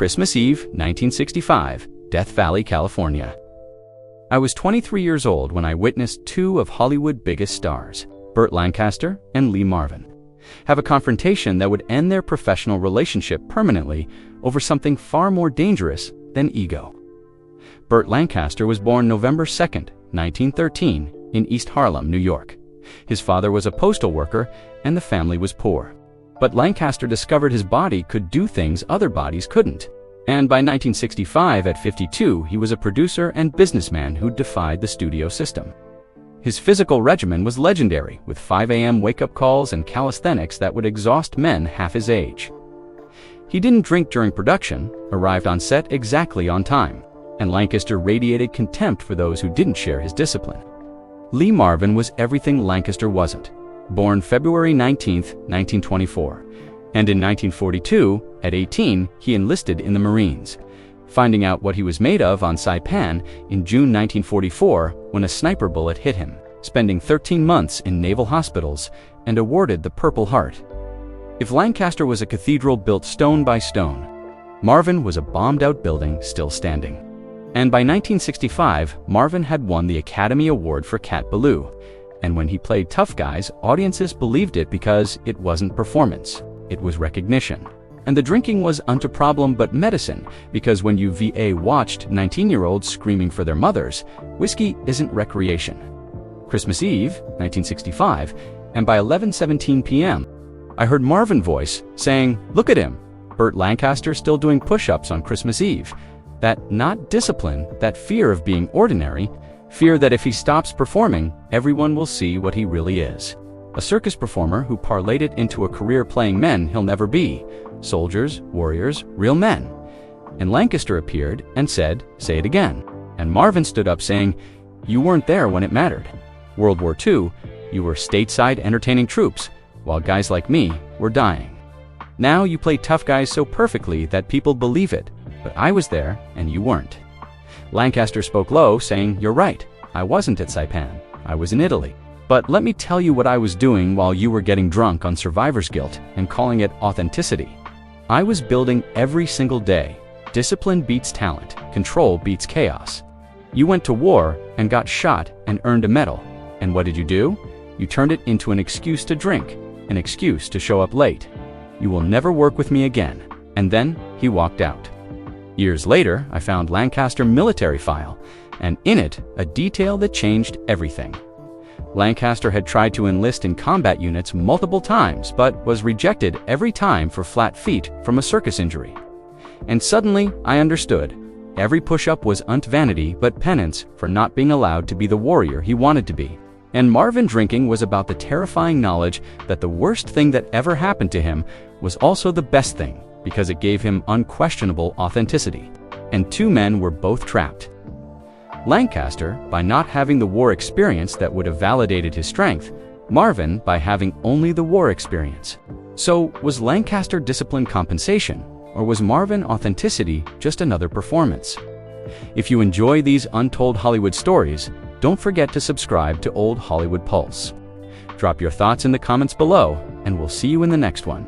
Christmas Eve, 1965, Death Valley, California. I was 23 years old when I witnessed two of Hollywood's biggest stars, Burt Lancaster and Lee Marvin, have a confrontation that would end their professional relationship permanently over something far more dangerous than ego. Burt Lancaster was born November 2, 1913, in East Harlem, New York. His father was a postal worker and the family was poor. But Lancaster discovered his body could do things other bodies couldn't. And by 1965, at 52, he was a producer and businessman who defied the studio system. His physical regimen was legendary, with 5 a.m. wake-up calls and calisthenics that would exhaust men half his age. He didn't drink during production, arrived on set exactly on time, and Lancaster radiated contempt for those who didn't share his discipline. Lee Marvin was everything Lancaster wasn't. Born February 19, 1924, and in 1942, at 18, he enlisted in the Marines, finding out what he was made of on Saipan in June 1944 when a sniper bullet hit him, spending 13 months in naval hospitals and awarded the Purple Heart. If Lancaster was a cathedral built stone by stone, Marvin was a bombed-out building still standing. And by 1965, Marvin had won the Academy Award for Cat Ballou, and when he played tough guys, audiences believed it because it wasn't performance, it was recognition. And the drinking wasn't a problem but medicine, because when you watched 19-year-olds screaming for their mothers, whiskey isn't recreation. Christmas Eve, 1965, and by 11:17 p.m., I heard Marvin's voice saying, "Look at him, Burt Lancaster still doing push-ups on Christmas Eve." That not discipline, that fear of being ordinary, fear that if he stops performing, everyone will see what he really is. A circus performer who parlayed it into a career playing men he'll never be. Soldiers, warriors, real men. And Lancaster appeared and said, "Say it again." And Marvin stood up saying, "You weren't there when it mattered. World War II, you were stateside entertaining troops, while guys like me were dying. Now you play tough guys so perfectly that people believe it, but I was there and you weren't." Lancaster spoke low, saying, "You're right, I wasn't at Saipan, I was in Italy. But let me tell you what I was doing while you were getting drunk on survivor's guilt and calling it authenticity. I was building every single day. Discipline beats talent, control beats chaos. You went to war and got shot and earned a medal. And what did you do? You turned it into an excuse to drink, an excuse to show up late. You will never work with me again." And then he walked out. Years later, I found Lancaster's military file, and in it, a detail that changed everything. Lancaster had tried to enlist in combat units multiple times, but was rejected every time for flat feet from a circus injury. And suddenly, I understood. Every push-up wasn't vanity, but penance for not being allowed to be the warrior he wanted to be. And Marvin drinking was about the terrifying knowledge that the worst thing that ever happened to him was also the best thing, because it gave him unquestionable authenticity. And two men were both trapped. Lancaster, by not having the war experience that would have validated his strength, Marvin by having only the war experience. So, was Lancaster discipline compensation, or was Marvin authenticity just another performance? If you enjoy these untold Hollywood stories, don't forget to subscribe to Old Hollywood Pulse. Drop your thoughts in the comments below, and we'll see you in the next one.